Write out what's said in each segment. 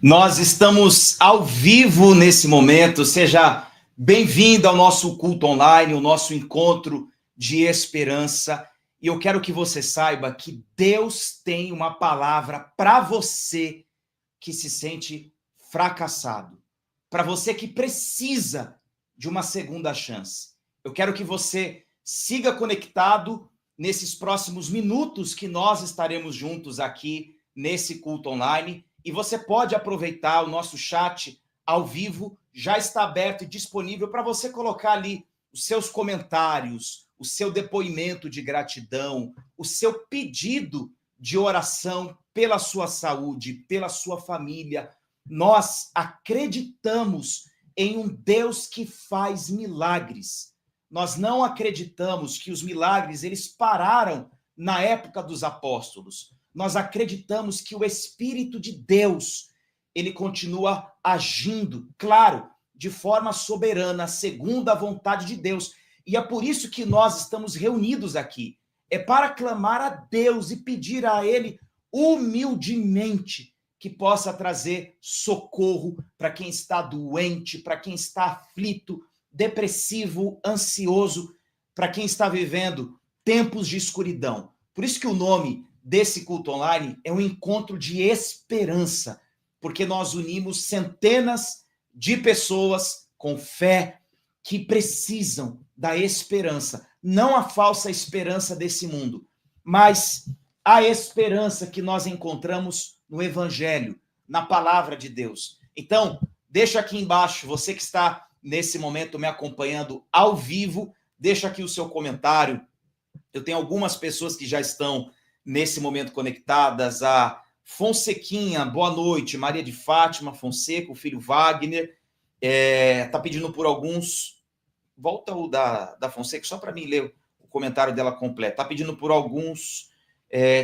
Nós estamos ao vivo nesse momento. Seja bem-vindo ao nosso culto online, o nosso encontro de esperança. E eu quero que você saiba que Deus tem uma palavra para você que se sente fracassado, para você que precisa de uma segunda chance. Eu quero que você siga conectado nesses próximos minutos que nós estaremos juntos aqui nesse culto online. E você pode aproveitar o nosso chat ao vivo, já está aberto e disponível para você colocar ali os seus comentários, o seu depoimento de gratidão, o seu pedido de oração pela sua saúde, pela sua família. Nós acreditamos em um Deus que faz milagres. Nós não acreditamos que os milagres eles pararam na época dos apóstolos. Nós acreditamos que o Espírito de Deus, ele continua agindo, claro, de forma soberana, segundo a vontade de Deus. E é por isso que nós estamos reunidos aqui. É para clamar a Deus e pedir a Ele humildemente que possa trazer socorro para quem está doente, para quem está aflito, depressivo, ansioso, para quem está vivendo tempos de escuridão. Por isso que o nome desse culto online é um encontro de esperança, porque nós unimos centenas de pessoas com fé que precisam da esperança, não a falsa esperança desse mundo, mas a esperança que nós encontramos no Evangelho, na palavra de Deus. Então, deixa aqui embaixo, você que está nesse momento me acompanhando ao vivo, deixa aqui o seu comentário. Eu tenho algumas pessoas que já estão nesse momento conectadas. A Fonsequinha, boa noite. Maria de Fátima Fonseca, o filho Wagner, tá pedindo por alguns... Volta o da Fonseca, só para mim ler o comentário dela completo. Tá pedindo por alguns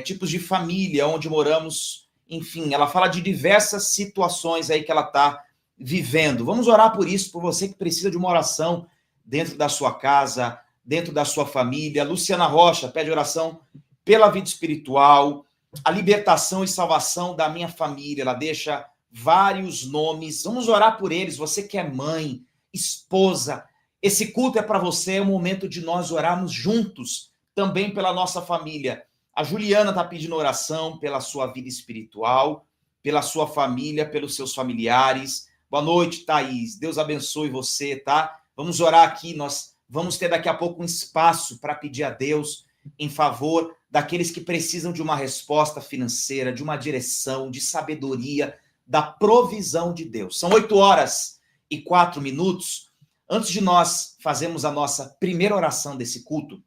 tipos de família, onde moramos, enfim, ela fala de diversas situações aí que ela tá vivendo. Vamos orar por isso, por você que precisa de uma oração dentro da sua casa, dentro da sua família. Luciana Rocha pede oração pela vida espiritual, a libertação e salvação da minha família. Ela deixa vários nomes. Vamos orar por eles. Você que é mãe, esposa, esse culto é para você, é o momento de nós orarmos juntos, também pela nossa família. A Juliana está pedindo oração pela sua vida espiritual, pela sua família, pelos seus familiares. Boa noite, Thaís. Deus abençoe você, tá? Vamos orar aqui. Nós vamos ter daqui a pouco um espaço para pedir a Deus em favor daqueles que precisam de uma resposta financeira, de uma direção, de sabedoria, da provisão de Deus. São 8h04. Antes de nós fazermos a nossa primeira oração desse culto,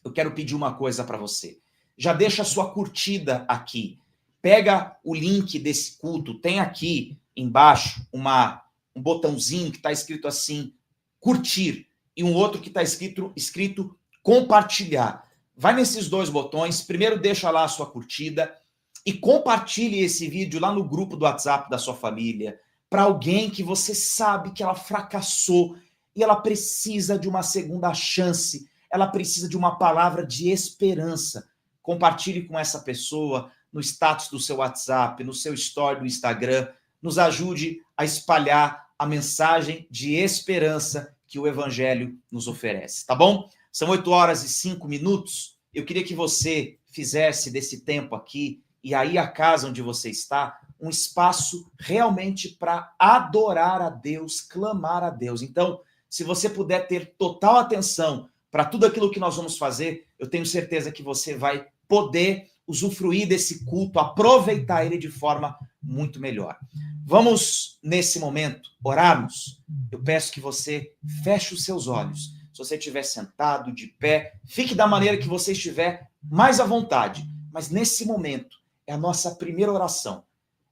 eu quero pedir uma coisa para você. Já deixa a sua curtida aqui. Pega o link desse culto, tem aqui embaixo um botãozinho que está escrito assim, curtir, e um outro que está escrito compartilhar. Vai nesses dois botões, primeiro deixa lá a sua curtida e compartilhe esse vídeo lá no grupo do WhatsApp da sua família, para alguém que você sabe que ela fracassou e ela precisa de uma segunda chance, ela precisa de uma palavra de esperança. Compartilhe com essa pessoa no status do seu WhatsApp, no seu story do Instagram, nos ajude a espalhar a mensagem de esperança que o Evangelho nos oferece, tá bom? São 8h05. Eu queria que você fizesse desse tempo aqui, e aí a casa onde você está, um espaço realmente para adorar a Deus, clamar a Deus. Então, se você puder ter total atenção para tudo aquilo que nós vamos fazer, eu tenho certeza que você vai poder usufruir desse culto, aproveitar ele de forma muito melhor. Vamos, nesse momento, orarmos. Eu peço que você feche os seus olhos. Se você estiver sentado, de pé, fique da maneira que você estiver mais à vontade. Mas nesse momento, é a nossa primeira oração.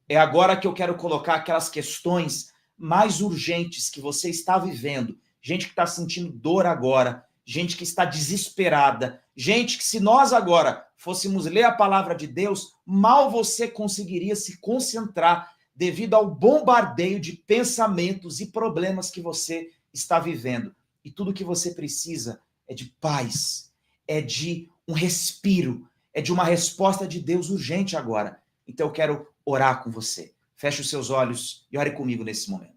É agora que eu quero colocar aquelas questões mais urgentes que você está vivendo. Gente que está sentindo dor agora, gente que está desesperada, gente que se nós agora fôssemos ler a palavra de Deus, mal você conseguiria se concentrar devido ao bombardeio de pensamentos e problemas que você está vivendo. E tudo que você precisa é de paz, é de um respiro, é de uma resposta de Deus urgente agora. Então eu quero orar com você. Feche os seus olhos e ore comigo nesse momento.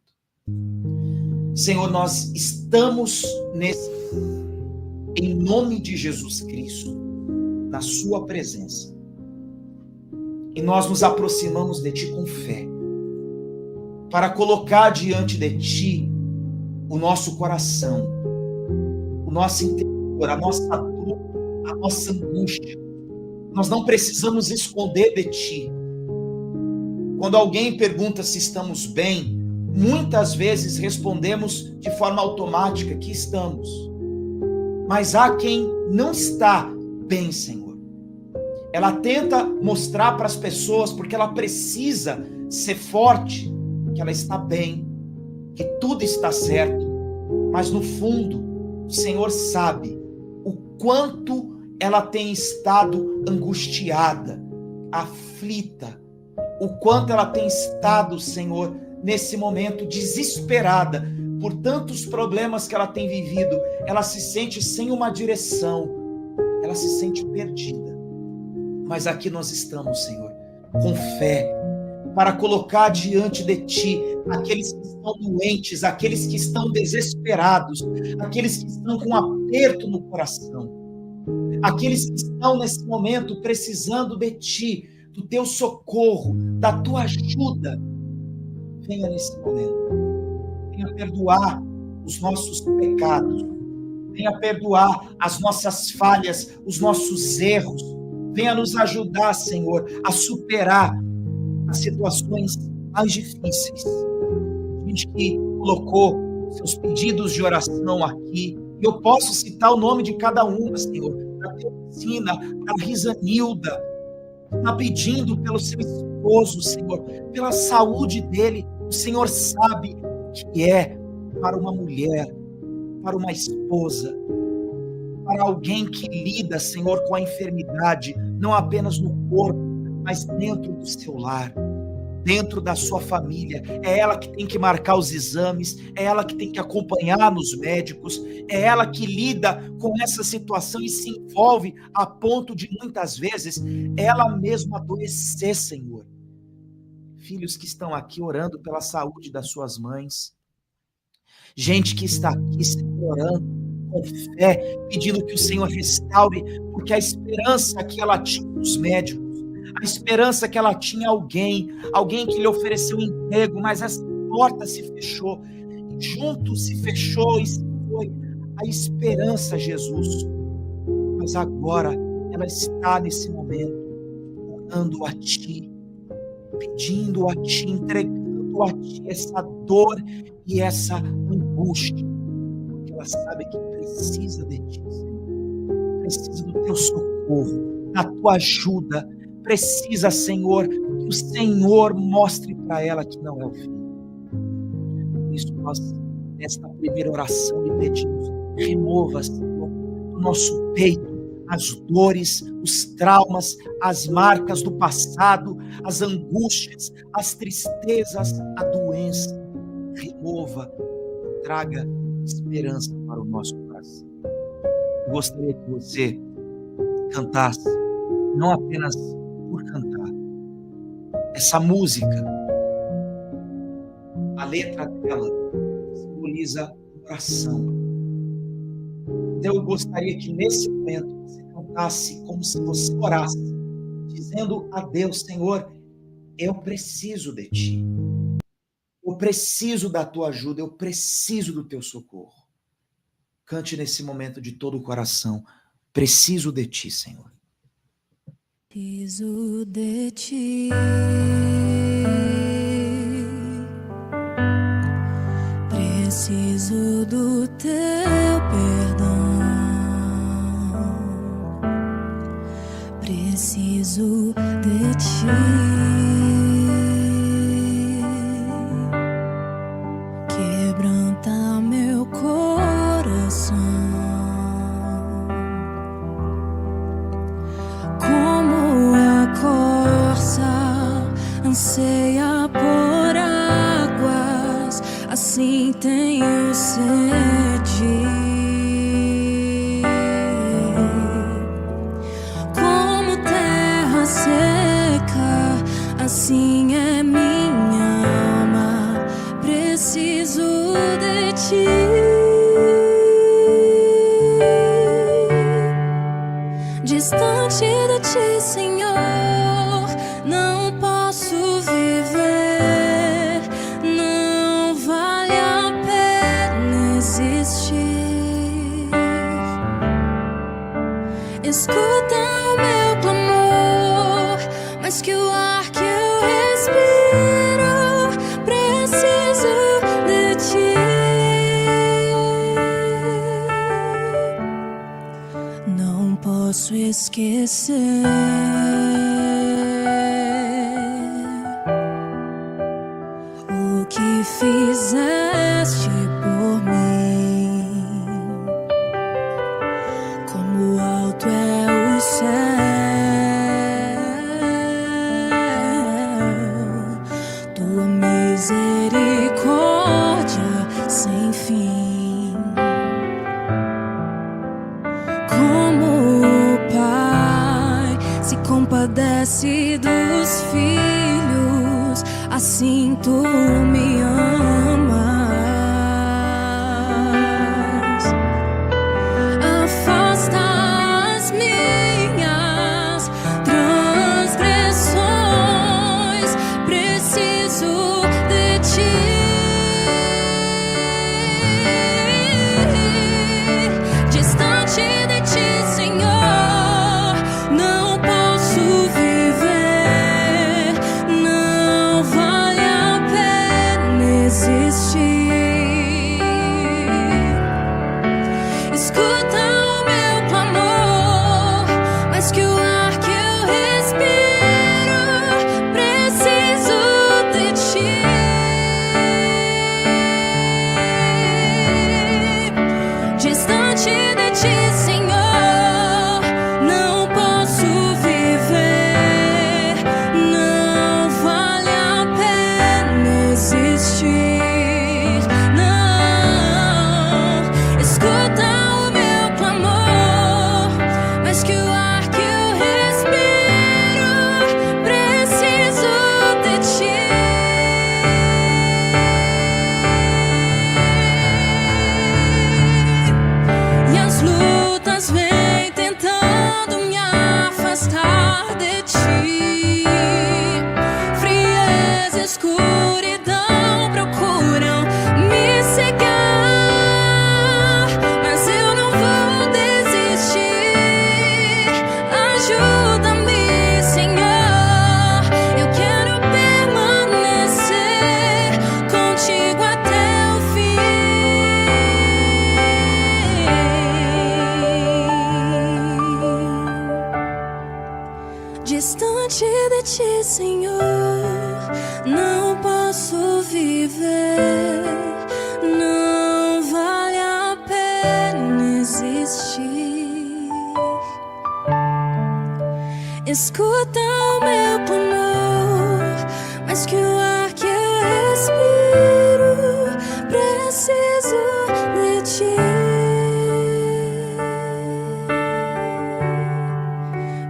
Senhor, nós estamos em nome de Jesus Cristo, na sua presença. E nós nos aproximamos de Ti com fé, para colocar diante de Ti o nosso coração, o nosso interior, a nossa dor, a nossa angústia. Nós não precisamos esconder de Ti. Quando alguém pergunta se estamos bem, muitas vezes respondemos de forma automática que estamos. Mas há quem não está bem, Senhor. Ela tenta mostrar para as pessoas, porque ela precisa ser forte, que ela está bem, que tudo está certo. Mas no fundo, o Senhor sabe o quanto ela tem estado angustiada, aflita, o quanto ela tem estado, Senhor, nesse momento desesperada por tantos problemas que ela tem vivido. Ela se sente sem uma direção, ela se sente perdida. Mas aqui nós estamos, Senhor, com fé, para colocar diante de Ti aqueles que estão doentes, aqueles que estão desesperados, aqueles que estão com aperto no coração, aqueles que estão nesse momento precisando de Ti, do Teu socorro, da Tua ajuda. Venha nesse momento, venha perdoar os nossos pecados, venha perdoar as nossas falhas, os nossos erros, venha nos ajudar, Senhor, a superar as situações mais difíceis. A gente que colocou seus pedidos de oração aqui, e eu posso citar o nome de cada uma, Senhor, da Teresina, da Risanilda, está pedindo pelo seu esposo, Senhor, pela saúde dele. O Senhor sabe que é para uma mulher, para uma esposa, para alguém que lida, Senhor, com a enfermidade, não apenas no corpo, mas dentro do seu lar, dentro da sua família. É ela que tem que marcar os exames, é ela que tem que acompanhar nos médicos, é ela que lida com essa situação e se envolve a ponto de, muitas vezes, ela mesma adoecer, Senhor. Filhos que estão aqui orando pela saúde das suas mães, gente que está aqui, Senhor, orando com fé, pedindo que o Senhor restaure, porque a esperança que ela tinha nos médicos, a esperança que ela tinha alguém que lhe ofereceu um emprego, mas essa porta se fechou, junto se fechou e se foi a esperança, Jesus. Mas agora ela está nesse momento orando a Ti, pedindo a Ti, entregando a Ti essa dor e essa angústia, porque ela sabe que precisa de Ti, Senhor, precisa do Teu socorro, da Tua ajuda, precisa, Senhor, que o Senhor mostre para ela que não é o fim. Por isso nós, nesta primeira oração, lhe pedimos, remova, Senhor, do nosso peito as dores, os traumas, as marcas do passado, as angústias, as tristezas, a doença. Remova, traga esperança para o nosso coração. Eu gostaria que você cantasse, não apenas por cantar, essa música, a letra dela simboliza oração. Então eu gostaria que nesse momento você cantasse como se você orasse, dizendo a Deus, Senhor, eu preciso de Ti, eu preciso da Tua ajuda, eu preciso do Teu socorro. Cante nesse momento de todo o coração, preciso de Ti, Senhor. Preciso de Ti, preciso do Teu perdão, preciso de Ti, quebranta meu coração. Anseia por águas, assim tenho sede. Como terra seca, assim é minha ti. Distante de ti, Senhor, não posso viver, não vale a pena existir. Escuta o meu clamor, mas que o ar que eu respiro, preciso de ti. Não posso esquecer o que fizeste por mim. Como alto é o céu, tua misericórdia sem fim. Como o Pai se compadece dos filhos, assim tu me amas. Afasta as minhas transgressões, preciso de ti. Distante de ti, Senhor, não posso viver, não vale a pena existir. Escuta o meu clamor, mas que o ar que eu respiro, preciso de ti. Distante de ti, Senhor, não posso viver, não vale a pena existir. Não, escuta o meu clamor, mas que o ar que eu respiro, preciso de ti. E as lutas vêm tentando me afastar de ti. Frieza e escuridão procuram me cegar, mas eu não vou desistir. Ajuda-me, Senhor, eu quero permanecer contigo até o fim. Distante de ti, Senhor, não posso viver, não vale a pena existir. Escuta o meu clamor, mas que o ar que eu respiro, preciso de ti.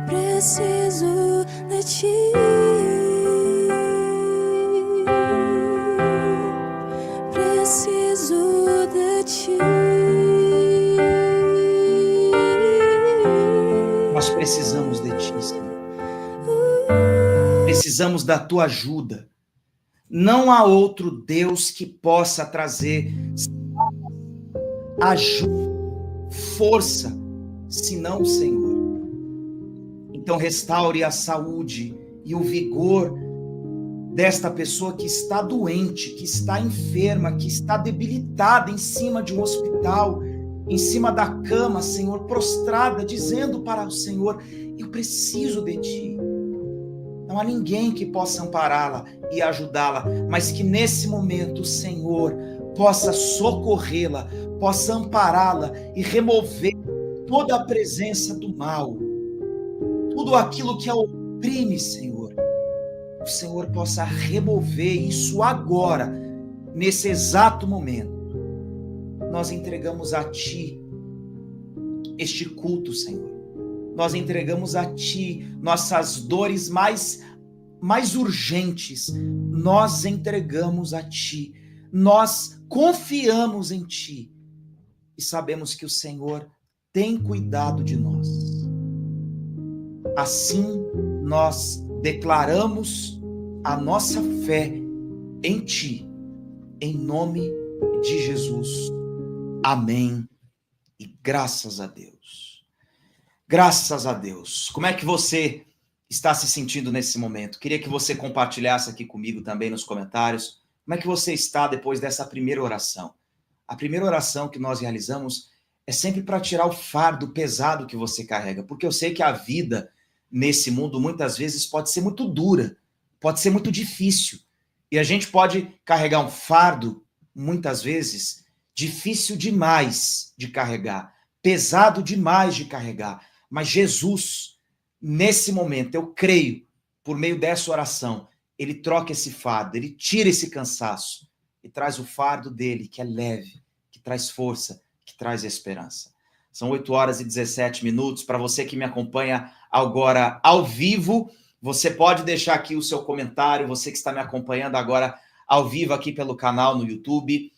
Preciso de ti. Preciso de ti. Nós precisamos de ti, Senhor. Precisamos da tua ajuda. Não há outro Deus que possa trazer ajuda, força, senão o Senhor. Então restaure a saúde e o vigor desta pessoa que está doente, que está enferma, que está debilitada em cima de um hospital, em cima da cama, Senhor, prostrada, dizendo para o Senhor: eu preciso de ti. Não há ninguém que possa ampará-la e ajudá-la, mas que nesse momento o Senhor possa socorrê-la, possa ampará-la e remover toda a presença do mal, tudo aquilo que a oprime, Senhor. O Senhor possa remover isso agora, nesse exato momento. Nós entregamos a Ti este culto, Senhor. Nós entregamos a Ti nossas dores mais urgentes. Nós entregamos a Ti. nós confiamos em Ti e sabemos que o Senhor tem cuidado de nós. Assim, nós declaramos a nossa fé em Ti, em nome de Jesus. Amém. E graças a Deus. Graças a Deus. Como é que você está se sentindo nesse momento? Queria que você compartilhasse aqui comigo também nos comentários. Como é que você está depois dessa primeira oração? A primeira oração que nós realizamos é sempre para tirar o fardo pesado que você carrega, porque eu sei que a vida nesse mundo muitas vezes pode ser muito dura, pode ser muito difícil. E a gente pode carregar um fardo, muitas vezes, difícil demais de carregar, pesado demais de carregar. Mas Jesus, nesse momento, eu creio, por meio dessa oração, ele troca esse fardo, ele tira esse cansaço e traz o fardo dele, que é leve, que traz força, que traz esperança. São 8h17. Para você que me acompanha agora ao vivo, você pode deixar aqui o seu comentário, você que está me acompanhando agora ao vivo aqui pelo canal no YouTube.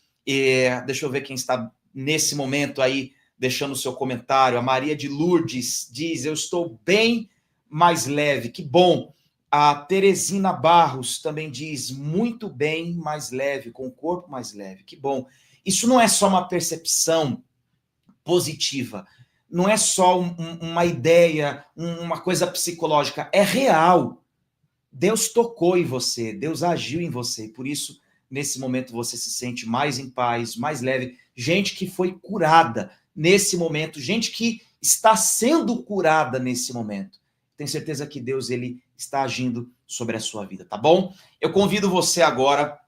Deixa eu ver quem está nesse momento aí deixando o seu comentário. A Maria de Lourdes diz: eu estou bem mais leve. Que bom. A Teresina Barros também diz: muito bem mais leve, com o corpo mais leve. Que bom. Isso não é só uma percepção positiva, não é só uma ideia, uma coisa psicológica, é real. Deus tocou em você, Deus agiu em você, por isso, nesse momento, você se sente mais em paz, mais leve. Gente que foi curada nesse momento, gente que está sendo curada nesse momento. Tenho certeza que Deus, ele está agindo sobre a sua vida, tá bom? Eu convido você agora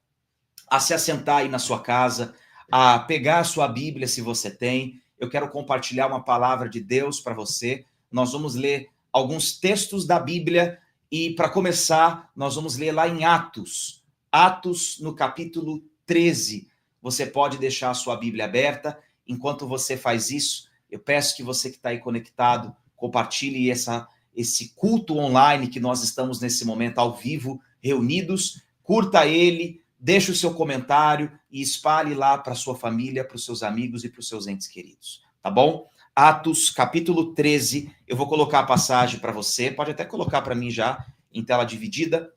a se assentar aí na sua casa, a pegar a sua Bíblia, se você tem. Eu quero compartilhar uma palavra de Deus para você. Nós vamos ler alguns textos da Bíblia e, para começar, nós vamos ler lá em Atos. Atos, no capítulo 13. Você pode deixar a sua Bíblia aberta. Enquanto você faz isso, eu peço que você que está aí conectado, compartilhe esse culto online que nós estamos nesse momento ao vivo, reunidos. Curta ele, deixe o seu comentário e espalhe lá para a sua família, para os seus amigos e para os seus entes queridos, tá bom? Atos, capítulo 13, eu vou colocar a passagem para você, pode até colocar para mim já, em tela dividida.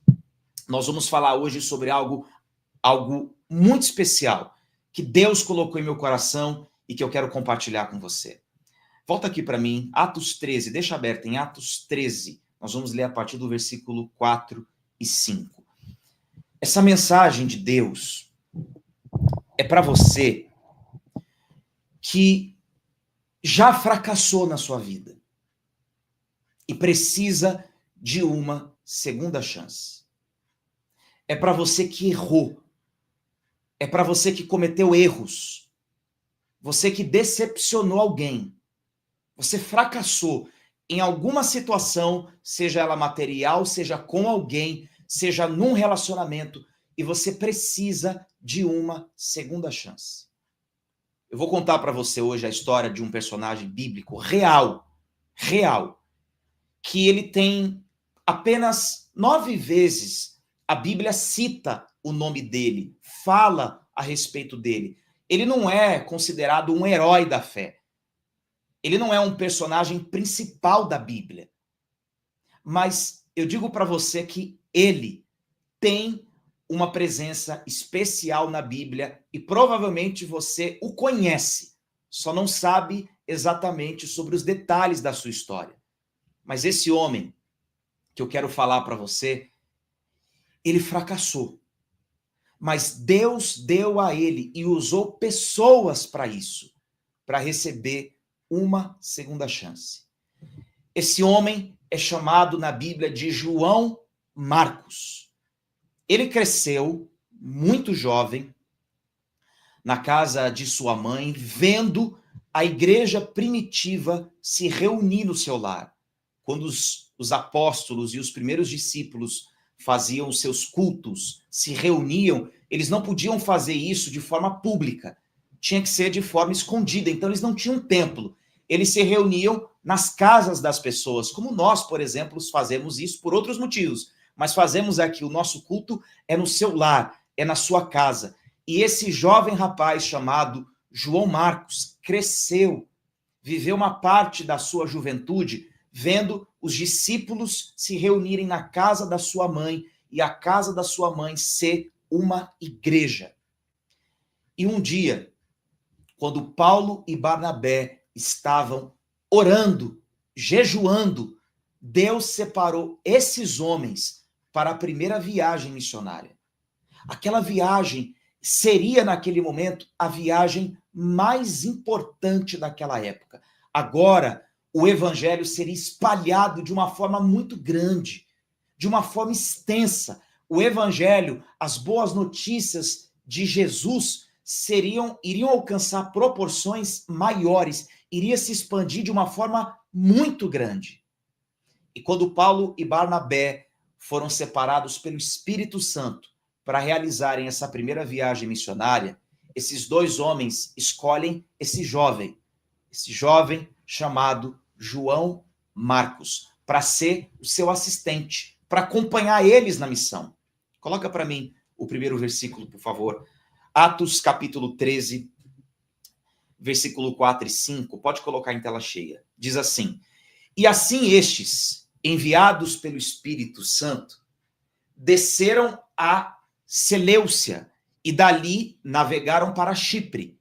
Nós vamos falar hoje sobre algo muito especial, que Deus colocou em meu coração e que eu quero compartilhar com você. Volta aqui para mim, Atos 13, deixa aberto em Atos 13, nós vamos ler a partir do versículo 4 e 5. Essa mensagem de Deus é para você que já fracassou na sua vida e precisa de uma segunda chance. É para você que errou. É para você que cometeu erros. Você que decepcionou alguém. Você fracassou em alguma situação, seja ela material, seja com alguém, seja num relacionamento, e você precisa de uma segunda chance. Eu vou contar para você hoje a história de um personagem bíblico real, que ele tem apenas 9 vezes, a Bíblia cita o nome dele, fala a respeito dele. Ele não é considerado um herói da fé. Ele não é um personagem principal da Bíblia. Mas eu digo para você que ele tem uma presença especial na Bíblia e provavelmente você o conhece, só não sabe exatamente sobre os detalhes da sua história. Mas esse homem que eu quero falar para você, ele fracassou. Mas Deus deu a ele e usou pessoas para isso, para receber uma segunda chance. Esse homem é chamado na Bíblia de João Marcos. Ele cresceu muito jovem na casa de sua mãe, vendo a igreja primitiva se reunir no seu lar. Quando os apóstolos e os primeiros discípulos faziam seus cultos, se reuniam, eles não podiam fazer isso de forma pública. Tinha que ser de forma escondida. Então, eles não tinham templo. Eles se reuniam nas casas das pessoas, como nós, por exemplo, fazemos isso por outros motivos. Mas fazemos aqui, o nosso culto é no seu lar, é na sua casa. E esse jovem rapaz chamado João Marcos cresceu, viveu uma parte da sua juventude vendo os discípulos se reunirem na casa da sua mãe e a casa da sua mãe ser uma igreja. E um dia, quando Paulo e Barnabé estavam orando, jejuando, Deus separou esses homens para a primeira viagem missionária. Aquela viagem seria, naquele momento, a viagem mais importante daquela época. Agora, o evangelho seria espalhado de uma forma muito grande, de uma forma extensa. O evangelho, as boas notícias de Jesus iriam alcançar proporções maiores, iria se expandir de uma forma muito grande. E quando Paulo e Barnabé foram separados pelo Espírito Santo para realizarem essa primeira viagem missionária, esses dois homens escolhem esse jovem chamado João Marcos, para ser o seu assistente, para acompanhar eles na missão. Coloca para mim o primeiro versículo, por favor. Atos capítulo 13, versículo 4 e 5. Pode colocar em tela cheia. Diz assim: e assim estes, enviados pelo Espírito Santo, desceram a Seleucia e dali navegaram para Chipre.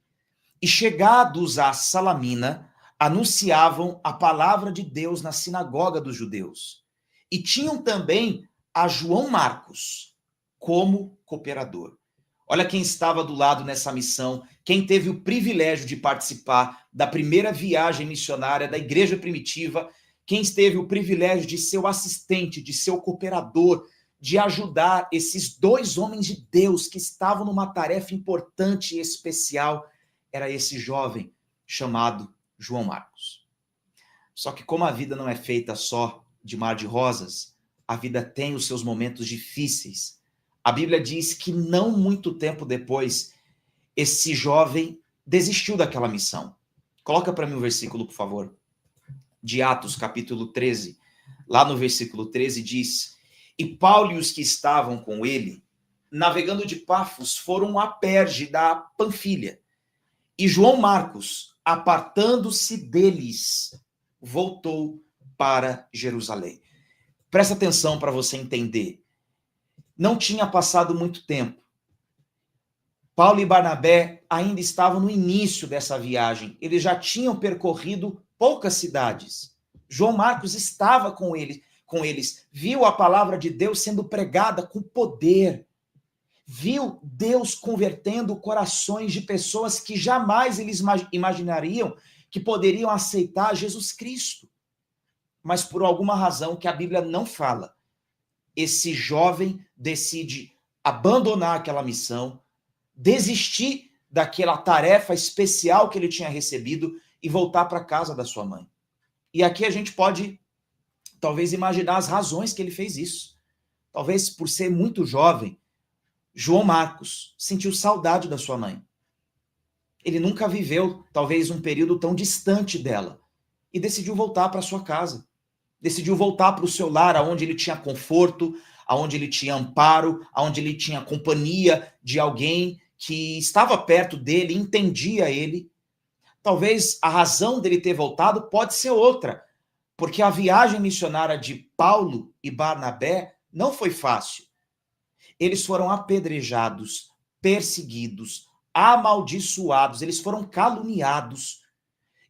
E chegados a Salamina, anunciavam a palavra de Deus na sinagoga dos judeus. E tinham também a João Marcos como cooperador. Olha quem estava do lado nessa missão, quem teve o privilégio de participar da primeira viagem missionária da igreja primitiva, quem teve o privilégio de ser o assistente, de ser o cooperador, de ajudar esses dois homens de Deus que estavam numa tarefa importante e especial, era esse jovem chamado João Marcos. Só que como a vida não é feita só de mar de rosas, a vida tem os seus momentos difíceis. A Bíblia diz que não muito tempo depois, esse jovem desistiu daquela missão. Coloca para mim o versículo, por favor, de Atos, capítulo 13. Lá no versículo 13 diz: e Paulo e os que estavam com ele, navegando de Pafos, foram a Perge da Panfilha. E João Marcos, apartando-se deles, voltou para Jerusalém. Presta atenção para você entender. Não tinha passado muito tempo. Paulo e Barnabé ainda estavam no início dessa viagem. Eles já tinham percorrido poucas cidades. João Marcos estava com eles, viu a palavra de Deus sendo pregada com poder. Viu Deus convertendo corações de pessoas que jamais eles imaginariam que poderiam aceitar Jesus Cristo. Mas por alguma razão que a Bíblia não fala, esse jovem decide abandonar aquela missão, desistir daquela tarefa especial que ele tinha recebido e voltar para a casa da sua mãe. E aqui a gente pode, talvez, imaginar as razões que ele fez isso. Talvez por ser muito jovem, João Marcos sentiu saudade da sua mãe. Ele nunca viveu, talvez, um período tão distante dela. E decidiu voltar para sua casa. Decidiu voltar para o seu lar, onde ele tinha conforto, onde ele tinha amparo, onde ele tinha companhia de alguém que estava perto dele, entendia ele. Talvez a razão dele ter voltado pode ser outra, porque a viagem missionária de Paulo e Barnabé não foi fácil. Eles foram apedrejados, perseguidos, amaldiçoados, eles foram caluniados,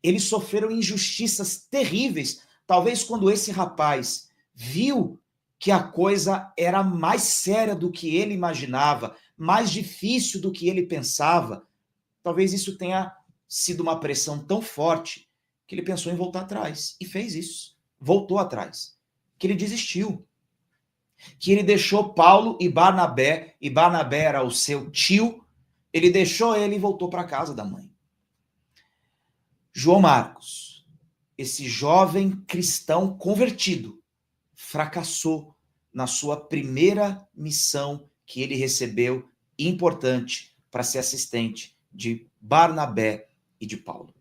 eles sofreram injustiças terríveis. Talvez quando esse rapaz viu que a coisa era mais séria do que ele imaginava, mais difícil do que ele pensava, talvez isso tenha sido uma pressão tão forte que ele pensou em voltar atrás. E fez isso. Voltou atrás. Que ele desistiu. Que ele deixou Paulo e Barnabé era o seu tio, ele deixou ele e voltou para a casa da mãe. João Marcos, esse jovem cristão convertido, fracassou na sua primeira missão que ele recebeu, importante, para ser assistente de Barnabé e de Paulo.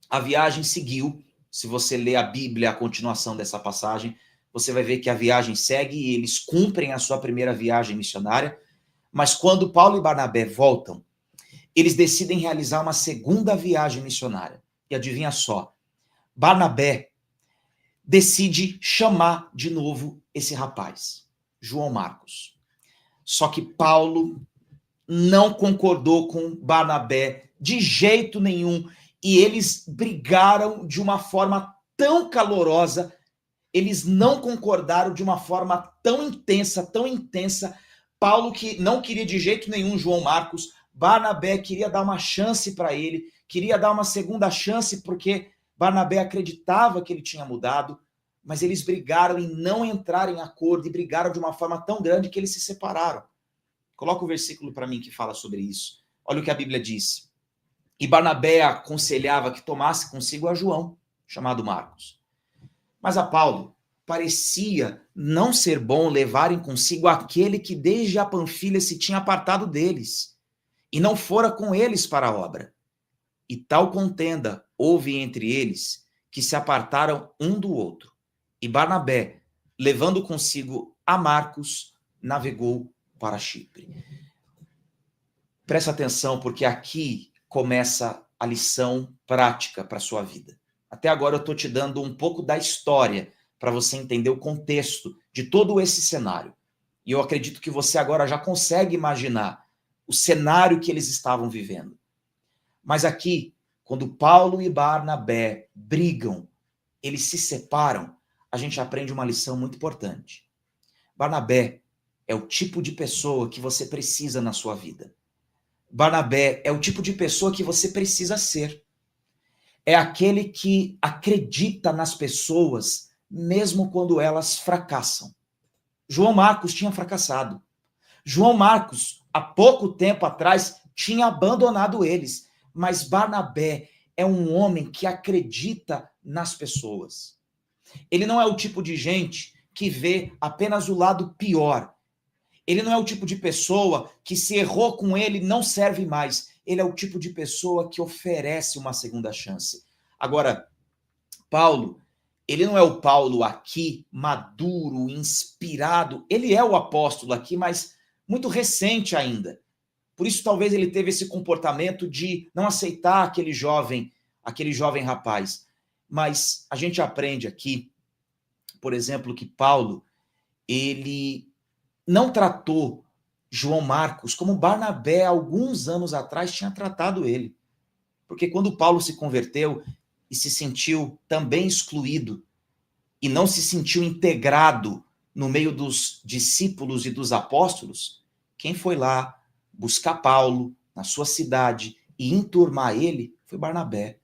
A viagem seguiu. Se você ler a Bíblia, a continuação dessa passagem, você vai ver que a viagem segue e eles cumprem a sua primeira viagem missionária, Mas quando Paulo e Barnabé voltam, eles decidem realizar uma segunda viagem missionária. E adivinha só, Barnabé decide chamar de novo esse rapaz, João Marcos. Só que Paulo não concordou com Barnabé de jeito nenhum, e eles brigaram de uma forma tão calorosa, eles não concordaram de uma forma tão intensa. Paulo que não queria de jeito nenhum João Marcos, Barnabé queria dar uma chance para ele, queria dar uma segunda chance porque Barnabé acreditava que ele tinha mudado, mas eles brigaram em não entrar em acordo e brigaram de uma forma tão grande que eles se separaram. Coloca o versículo para mim que fala sobre isso. Olha o que a Bíblia diz. E Barnabé aconselhava que tomasse consigo a João, chamado Marcos. Mas a Paulo parecia não ser bom levarem consigo aquele que desde a Panfilha se tinha apartado deles, e não fora com eles para a obra. E tal contenda houve entre eles, que se apartaram um do outro. E Barnabé, levando consigo a Marcos, navegou para Chipre. Presta atenção, porque aqui começa a lição prática para a sua vida. Até agora eu estou te dando um pouco da história para você entender o contexto de todo esse cenário. E eu acredito que você agora já consegue imaginar o cenário que eles estavam vivendo. Mas aqui, quando Paulo e Barnabé brigam, eles se separam, a gente aprende uma lição muito importante. Barnabé é o tipo de pessoa que você precisa na sua vida. Barnabé é o tipo de pessoa que você precisa ser. É aquele que acredita nas pessoas, mesmo quando elas fracassam. João Marcos tinha fracassado. João Marcos, há pouco tempo atrás, tinha abandonado eles. Mas Barnabé é um homem que acredita nas pessoas. Ele não é o tipo de gente que vê apenas o lado pior. Ele não é o tipo de pessoa que se errou com ele não serve mais. Ele é o tipo de pessoa que oferece uma segunda chance. Agora, Paulo, ele não é o Paulo aqui, maduro, inspirado. Ele é o apóstolo aqui, mas muito recente ainda. Por isso, talvez ele teve esse comportamento de não aceitar aquele jovem rapaz. Mas a gente aprende aqui, por exemplo, que Paulo, ele não tratou João Marcos como Barnabé, alguns anos atrás, tinha tratado ele. Porque quando Paulo se converteu e se sentiu também excluído, e não se sentiu integrado no meio dos discípulos e dos apóstolos, quem foi lá buscar Paulo na sua cidade e enturmar ele foi Barnabé.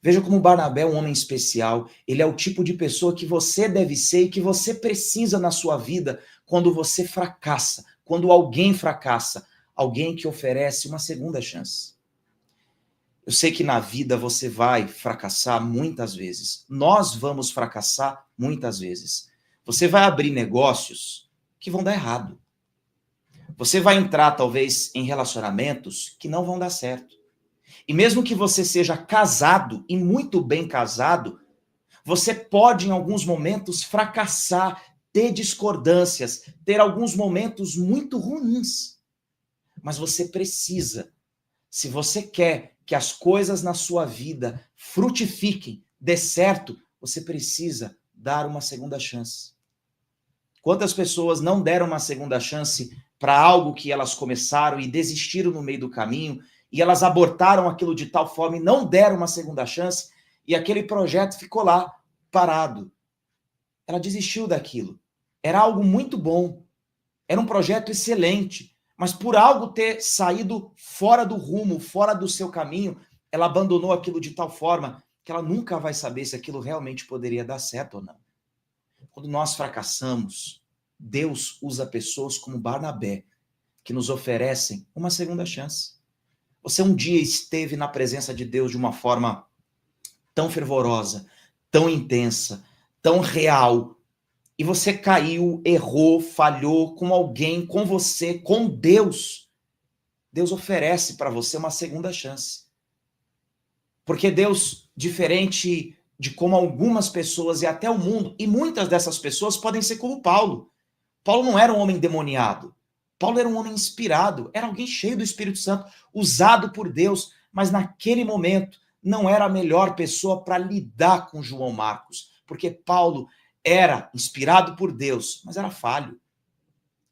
Veja como Barnabé é um homem especial. Ele é o tipo de pessoa que você deve ser e que você precisa na sua vida quando você fracassa, quando alguém fracassa, alguém que oferece uma segunda chance. Eu sei que na vida você vai fracassar muitas vezes. Nós vamos fracassar muitas vezes. Você vai abrir negócios que vão dar errado. Você vai entrar, talvez, em relacionamentos que não vão dar certo. E mesmo que você seja casado, e muito bem casado, você pode, em alguns momentos, fracassar, ter discordâncias, ter alguns momentos muito ruins. Mas você precisa, se você quer que as coisas na sua vida frutifiquem, dê certo, você precisa dar uma segunda chance. Quantas pessoas não deram uma segunda chance para algo que elas começaram e desistiram no meio do caminho, e elas abortaram aquilo de tal forma e não deram uma segunda chance, e aquele projeto ficou lá, parado. Ela desistiu daquilo. Era algo muito bom. Era um projeto excelente. Mas por algo ter saído fora do rumo, fora do seu caminho, ela abandonou aquilo de tal forma que ela nunca vai saber se aquilo realmente poderia dar certo ou não. Quando nós fracassamos, Deus usa pessoas como Barnabé, que nos oferecem uma segunda chance. Você um dia esteve na presença de Deus de uma forma tão fervorosa, tão intensa, tão real, e você caiu, errou, falhou com alguém, com você, com Deus. Deus oferece para você uma segunda chance. Porque Deus, diferente de como algumas pessoas e até o mundo, e muitas dessas pessoas podem ser como Paulo. Paulo não era um homem endemoniado. Paulo era um homem inspirado, era alguém cheio do Espírito Santo, usado por Deus, mas naquele momento não era a melhor pessoa para lidar com João Marcos, porque Paulo era inspirado por Deus, mas era falho.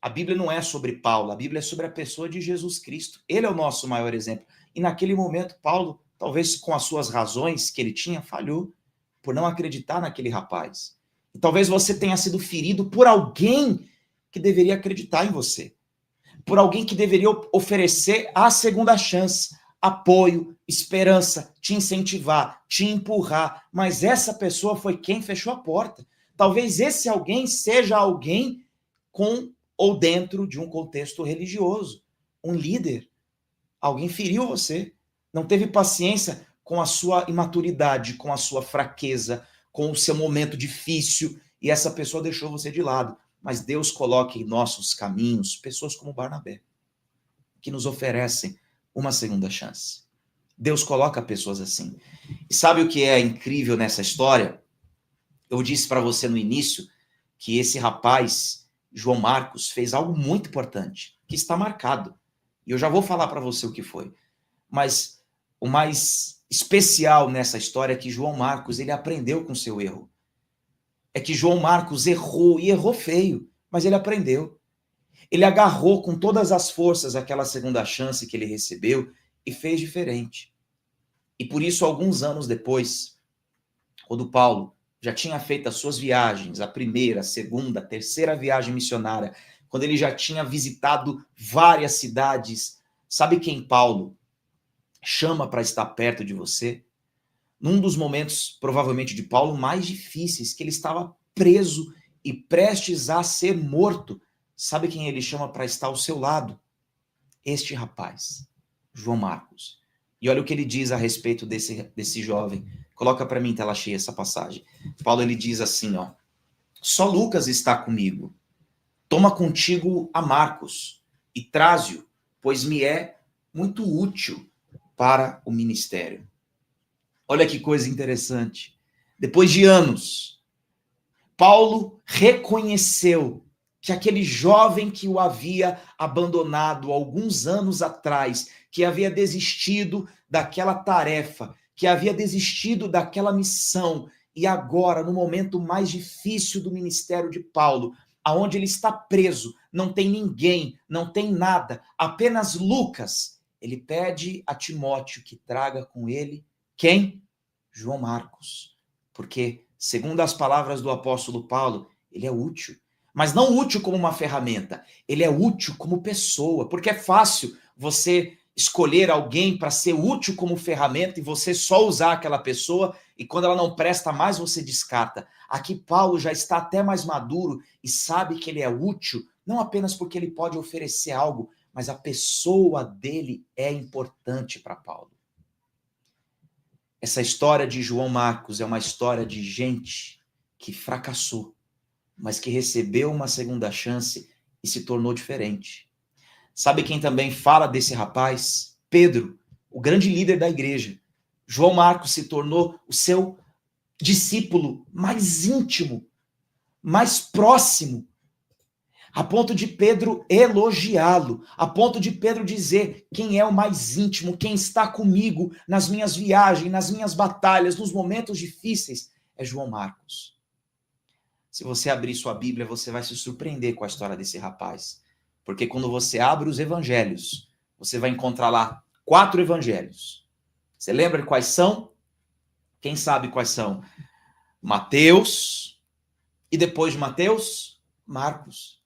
A Bíblia não é sobre Paulo, a Bíblia é sobre a pessoa de Jesus Cristo. Ele é o nosso maior exemplo. E naquele momento, Paulo, talvez com as suas razões que ele tinha, falhou por não acreditar naquele rapaz. E talvez você tenha sido ferido por alguém que deveria acreditar em você, por alguém que deveria oferecer a segunda chance, apoio, esperança, te incentivar, te empurrar, mas essa pessoa foi quem fechou a porta. Talvez esse alguém seja alguém com ou dentro de um contexto religioso, um líder. Alguém feriu você, não teve paciência com a sua imaturidade, com a sua fraqueza, com o seu momento difícil, e essa pessoa deixou você de lado. Mas Deus coloca em nossos caminhos pessoas como Barnabé, que nos oferecem uma segunda chance. Deus coloca pessoas assim. E sabe o que é incrível nessa história? Eu disse para você no início que esse rapaz, João Marcos, fez algo muito importante, que está marcado. E eu já vou falar para você o que foi. Mas o mais especial nessa história é que João Marcos, ele aprendeu com seu erro. É que João Marcos errou, e errou feio, mas ele aprendeu. Ele agarrou com todas as forças aquela segunda chance que ele recebeu e fez diferente. E por isso, alguns anos depois, quando Paulo já tinha feito as suas viagens, a primeira, a segunda, a terceira viagem missionária, quando ele já tinha visitado várias cidades, sabe quem Paulo chama para estar perto de você? Num dos momentos, provavelmente, de Paulo mais difíceis, que ele estava preso e prestes a ser morto, sabe quem ele chama para estar ao seu lado? Este rapaz, João Marcos. E olha o que ele diz a respeito desse jovem. Coloca para mim, tela cheia, essa passagem. Paulo, ele diz assim, ó: só Lucas está comigo. Toma contigo a Marcos e traze-o, pois me é muito útil para o ministério. Olha que coisa interessante. Depois de anos, Paulo reconheceu que aquele jovem que o havia abandonado alguns anos atrás, que havia desistido daquela tarefa, que havia desistido daquela missão, e agora, no momento mais difícil do ministério de Paulo, aonde ele está preso, não tem ninguém, não tem nada, apenas Lucas, ele pede a Timóteo que traga com ele quem? João Marcos. Porque, segundo as palavras do apóstolo Paulo, ele é útil. Mas não útil como uma ferramenta, ele é útil como pessoa, porque é fácil você escolher alguém para ser útil como ferramenta e você só usar aquela pessoa e quando ela não presta mais você descarta. Aqui Paulo já está até mais maduro e sabe que ele é útil, não apenas porque ele pode oferecer algo, mas a pessoa dele é importante para Paulo. Essa história de João Marcos é uma história de gente que fracassou, mas que recebeu uma segunda chance e se tornou diferente. Sabe quem também fala desse rapaz? Pedro, o grande líder da igreja. João Marcos se tornou o seu discípulo mais íntimo, mais próximo, a ponto de Pedro elogiá-lo, a ponto de Pedro dizer quem é o mais íntimo, quem está comigo nas minhas viagens, nas minhas batalhas, nos momentos difíceis, é João Marcos. Se você abrir sua Bíblia, você vai se surpreender com a história desse rapaz. Porque quando você abre os evangelhos, você vai encontrar lá 4 evangelhos. Você lembra quais são? Quem sabe quais são? Mateus, e depois de Mateus, Marcos.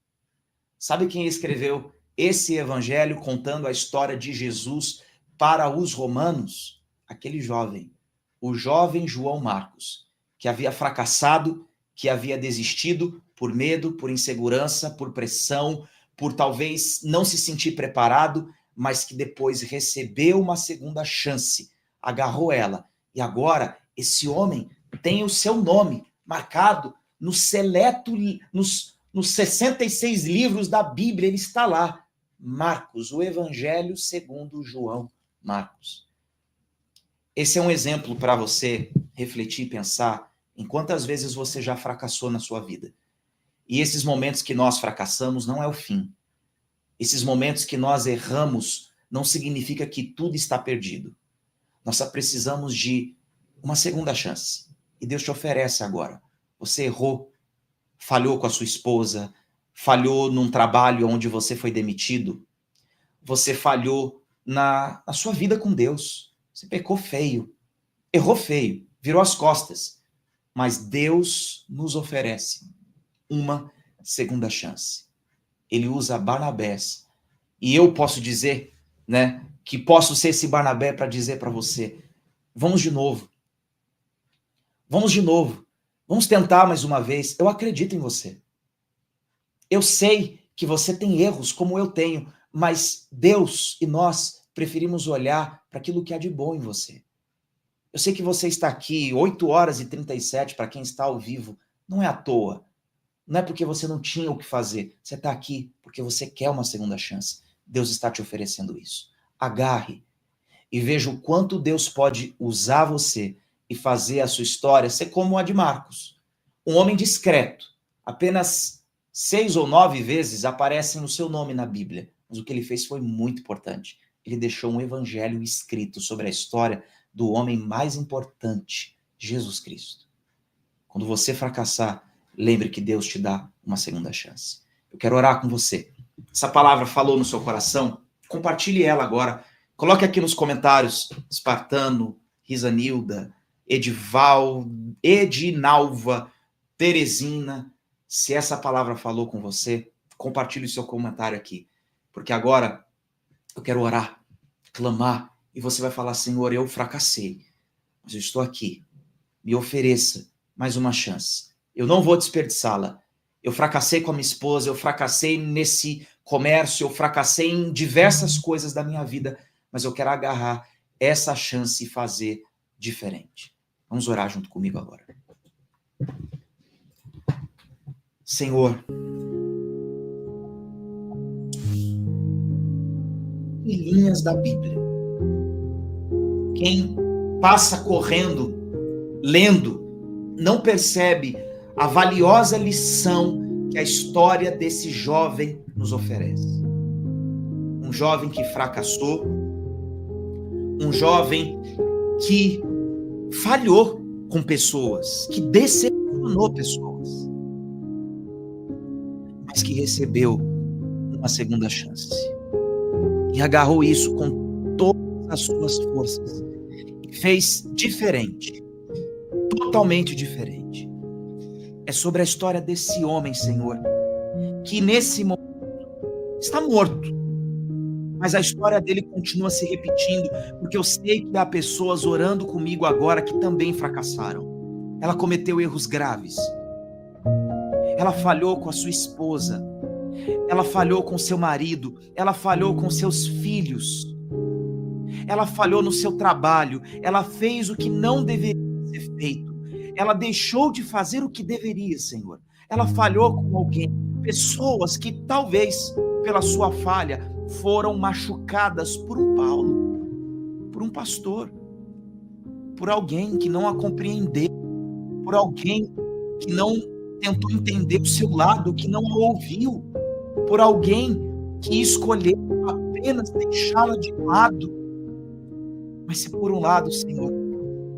Sabe quem escreveu esse evangelho contando a história de Jesus para os romanos? Aquele jovem, o jovem João Marcos, que havia fracassado, que havia desistido por medo, por insegurança, por pressão, por talvez não se sentir preparado, mas que depois recebeu uma segunda chance, agarrou ela, e agora esse homem tem o seu nome marcado no seleto, nos 66 livros da Bíblia, ele está lá, Marcos, o Evangelho segundo João Marcos. Esse é um exemplo para você refletir e pensar em quantas vezes você já fracassou na sua vida. E esses momentos que nós fracassamos não é o fim. Esses momentos que nós erramos não significa que tudo está perdido. Nós só precisamos de uma segunda chance. E Deus te oferece agora. Você errou, falhou com a sua esposa, falhou num trabalho onde você foi demitido, você falhou na sua vida com Deus. Você pecou feio, errou feio, virou as costas. Mas Deus nos oferece uma segunda chance. Ele usa Barnabés. E eu posso dizer, né, que posso ser esse Barnabé para dizer para você, vamos de novo. Vamos de novo. Vamos tentar mais uma vez. Eu acredito em você. Eu sei que você tem erros como eu tenho, mas Deus e nós preferimos olhar para aquilo que há de bom em você. Eu sei que você está aqui 8h37 para quem está ao vivo. Não é à toa. Não é porque você não tinha o que fazer. Você está aqui porque você quer uma segunda chance. Deus está te oferecendo isso. Agarre e veja o quanto Deus pode usar você e fazer a sua história ser como a de Marcos. Um homem discreto. Apenas 6 ou 9 vezes aparecem o seu nome na Bíblia. Mas o que ele fez foi muito importante. Ele deixou um evangelho escrito sobre a história do homem mais importante, Jesus Cristo. Quando você fracassar, lembre que Deus te dá uma segunda chance. Eu quero orar com você. Essa palavra falou no seu coração? Compartilhe ela agora. Coloque aqui nos comentários, Espartano, Risanilda, Edinalva, Teresina. Se essa palavra falou com você, compartilhe o seu comentário aqui. Porque agora eu quero orar, clamar, e você vai falar, Senhor, eu fracassei, mas eu estou aqui. Me ofereça mais uma chance. Eu não vou desperdiçá-la. Eu fracassei com a minha esposa, eu fracassei nesse comércio, eu fracassei em diversas coisas da minha vida, mas eu quero agarrar essa chance e fazer diferente. Vamos orar junto comigo agora. Senhor, em linhas da Bíblia, quem passa correndo, lendo, não percebe a valiosa lição que a história desse jovem nos oferece. Um jovem que fracassou, um jovem que falhou com pessoas, que decepcionou pessoas, mas que recebeu uma segunda chance. E agarrou isso com todas as suas forças e fez diferente, totalmente diferente. É sobre a história desse homem, Senhor, que nesse momento está morto, mas a história dele continua se repetindo, porque eu sei que há pessoas orando comigo agora que também fracassaram. Ela cometeu erros graves. Ela falhou com a sua esposa. Ela falhou com seu marido. Ela falhou com seus filhos. Ela falhou no seu trabalho. Ela fez o que não deveria ser feito. Ela deixou de fazer o que deveria, Senhor. Ela falhou com alguém. Pessoas que talvez, pela sua falha, foram machucadas por um Paulo, por um pastor, por alguém que não a compreendeu, por alguém que não tentou entender o seu lado, que não a ouviu, por alguém que escolheu apenas deixá-la de lado. Mas se por um lado, Senhor,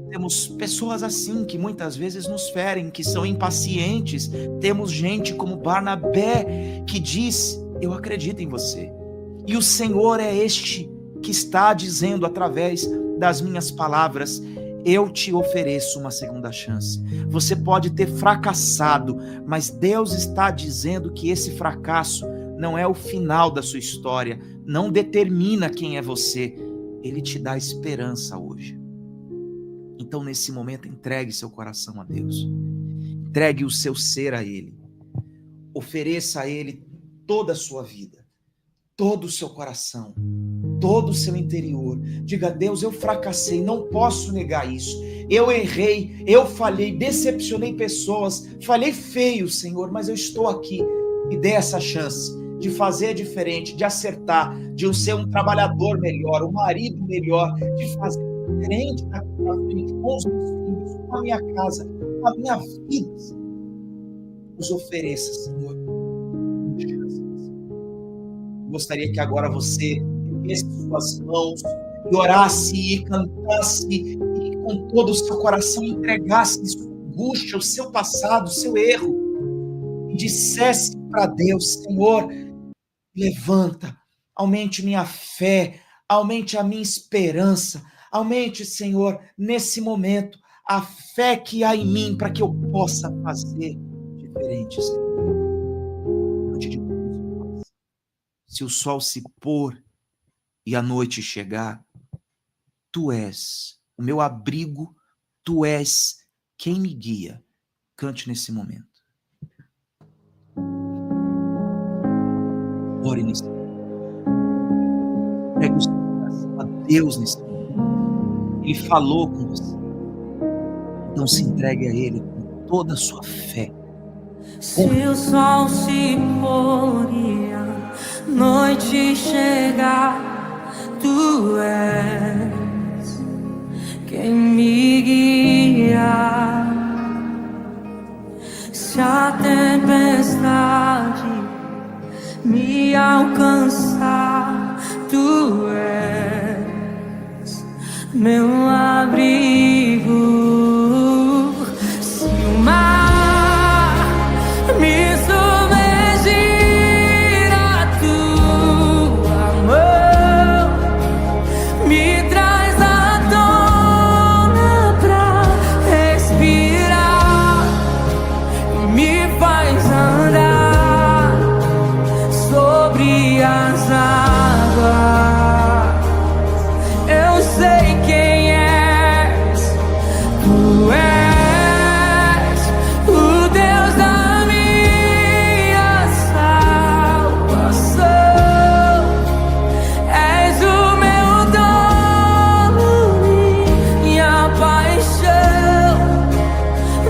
temos pessoas assim que muitas vezes nos ferem, que são impacientes, temos gente como Barnabé que diz, eu acredito em você. E o Senhor é este que está dizendo através das minhas palavras, eu te ofereço uma segunda chance. Você pode ter fracassado, mas Deus está dizendo que esse fracasso não é o final da sua história, não determina quem é você. Ele te dá esperança hoje. Então, nesse momento, entregue seu coração a Deus. Entregue o seu ser a Ele. Ofereça a Ele toda a sua vida, todo o seu coração, todo o seu interior. Diga, Deus, eu fracassei, não posso negar isso. Eu errei, eu falhei, decepcionei pessoas, falhei feio, Senhor, mas eu estou aqui. Me dê essa chance de fazer diferente, de acertar, de eu ser um trabalhador melhor, um marido melhor, de fazer diferente daqui para frente, com os meus filhos, com a minha casa, com a minha vida. Nos ofereça, Senhor, uma chance. gostaria que agora você erguesse suas mãos e orasse e cantasse e com todo o seu coração entregasse sua angústia, o seu passado, o seu erro e dissesse para Deus: Senhor, levanta, aumente minha fé, aumente a minha esperança, aumente, Senhor, nesse momento, a fé que há em mim para que eu possa fazer diferente, Senhor. Eu te digo, se o sol se pôr e a noite chegar, tu és o meu abrigo, tu és quem me guia. Cante nesse momento. Ore nesse momento. Pegue o seu coração a Deus nesse momento. Ele falou com você. Então se entregue a Ele com toda a sua fé. Se o sol se pôr e a noite chegar, tu és quem me guia. Se a tempestade me alcançar, tu és meu abrigo. Se o mar me submergir, a tua mão me traz à tona pra respirar e me faz andar sobre as águas. Eu sei quem és, tu és o Deus da minha salvação. És o meu dono, minha paixão,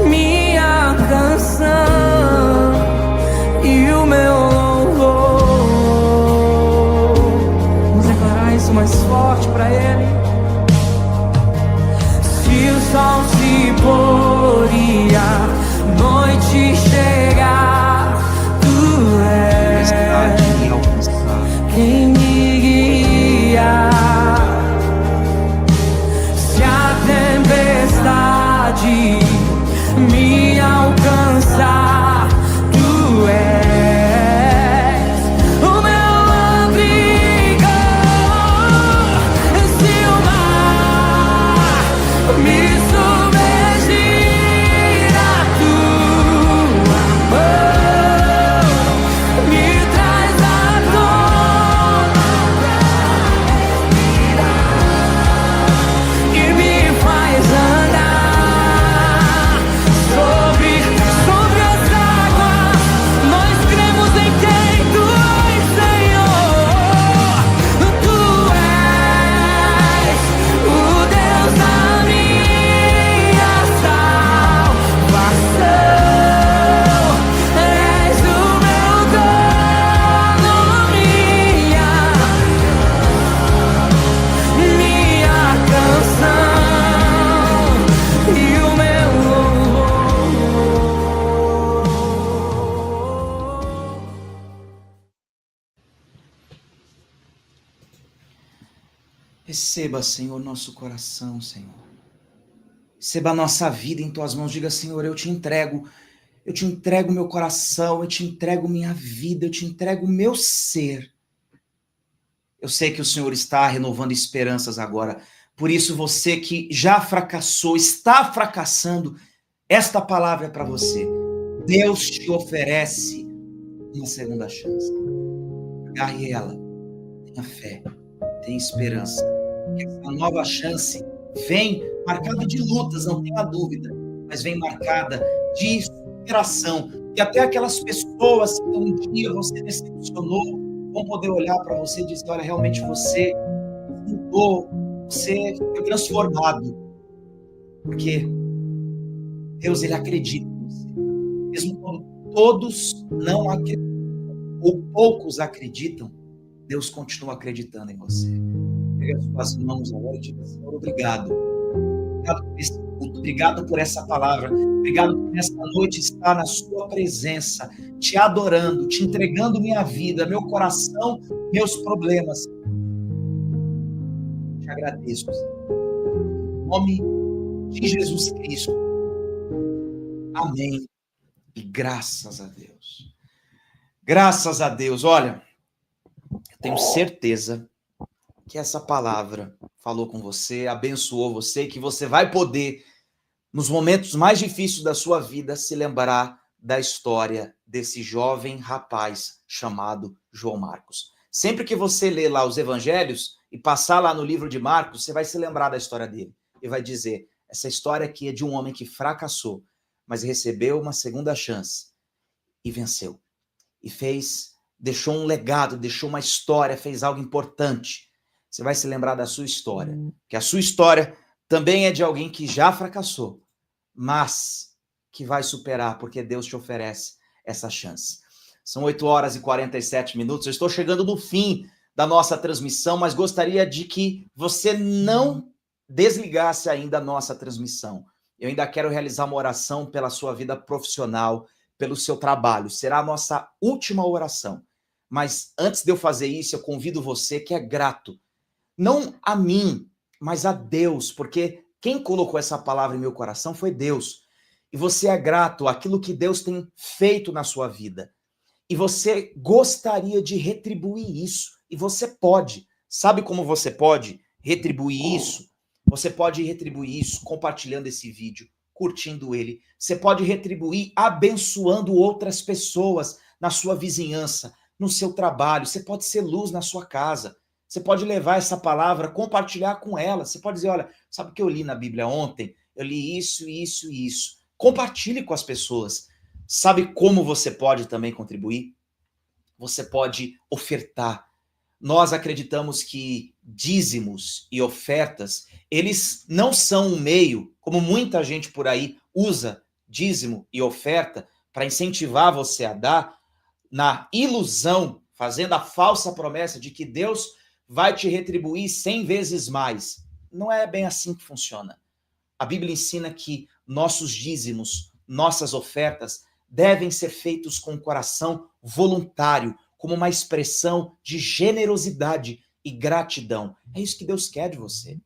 minha canção e o meu louvor. Vamos declarar isso mais forte para Ele. Se o sol se pôr e a noite chegar, tu Tempestade és me alcançar. quem me guia. Se a tempestade me alcançar, tu és o meu abrigo. Se o mar me submergir, a tua mão me traz à tona pra respirar e me faz andar sobre as águas. Nós cremos em quem tu és, Senhor. Tu és o Deus da minha salvação. És o meu dono, minha canção e o meu louvor. Receba, Senhor, nosso coração, Senhor. Receba a nossa vida em tuas mãos. Diga: Senhor, eu te entrego meu coração, eu te entrego minha vida, eu te entrego o meu ser. Eu sei que o Senhor está renovando esperanças agora. Por isso, você que já fracassou, está fracassando, esta palavra é para você. Deus te oferece uma segunda chance. Agarre ela. Tenha fé. Tenha esperança. Essa nova chance vem marcada de lutas, não tenha dúvida, mas vem marcada de superação. E até aquelas pessoas que um dia você decepcionou vão poder olhar para você e dizer: olha, realmente você mudou, você foi transformado. Porque Deus, Ele acredita em você. Mesmo quando todos não acreditam, ou poucos acreditam, Deus continua acreditando em você. Pega as suas mãos agora e diga: Senhor, obrigado. Obrigado por esse Muito obrigado por essa palavra. Obrigado por essa noite estar na sua presença, te adorando, te entregando minha vida, meu coração, meus problemas. Te agradeço, em nome de Jesus Cristo. Amém. E graças a Deus. Graças a Deus. Olha, eu tenho certeza que essa palavra falou com você, abençoou você, que você vai poder, nos momentos mais difíceis da sua vida, se lembrar da história desse jovem rapaz chamado João Marcos. Sempre que você ler lá os evangelhos e passar lá no livro de Marcos, você vai se lembrar da história dele. E vai dizer, essa história aqui é de um homem que fracassou, mas recebeu uma segunda chance e venceu. E deixou um legado, deixou uma história, fez algo importante. Você vai se lembrar da sua história, que a sua história também é de alguém que já fracassou, mas que vai superar, porque Deus te oferece essa chance. São 8h47. Eu estou chegando no fim da nossa transmissão, mas gostaria de que você não desligasse ainda a nossa transmissão. Eu ainda quero realizar uma oração pela sua vida profissional, pelo seu trabalho. Será a nossa última oração. Mas antes de eu fazer isso, eu convido você que é grato, não a mim, mas a Deus, porque quem colocou essa palavra em meu coração foi Deus. E você é grato àquilo que Deus tem feito na sua vida. E você gostaria de retribuir isso. E você pode. Sabe como você pode retribuir isso? Você pode retribuir isso compartilhando esse vídeo, curtindo ele. Você pode retribuir abençoando outras pessoas na sua vizinhança, no seu trabalho. Você pode ser luz na sua casa. Você pode levar essa palavra, compartilhar com ela. Você pode dizer, olha, sabe o que eu li na Bíblia ontem? Eu li isso, isso e isso. Compartilhe com as pessoas. Sabe como você pode também contribuir? Você pode ofertar. Nós acreditamos que dízimos e ofertas, eles não são um meio, como muita gente por aí usa dízimo e oferta para incentivar você a dar, na ilusão, fazendo a falsa promessa de que Deus vai te retribuir 100 vezes mais. Não é bem assim que funciona. A Bíblia ensina que nossos dízimos, nossas ofertas, devem ser feitos com o coração voluntário, como uma expressão de generosidade e gratidão. É isso que Deus quer de você.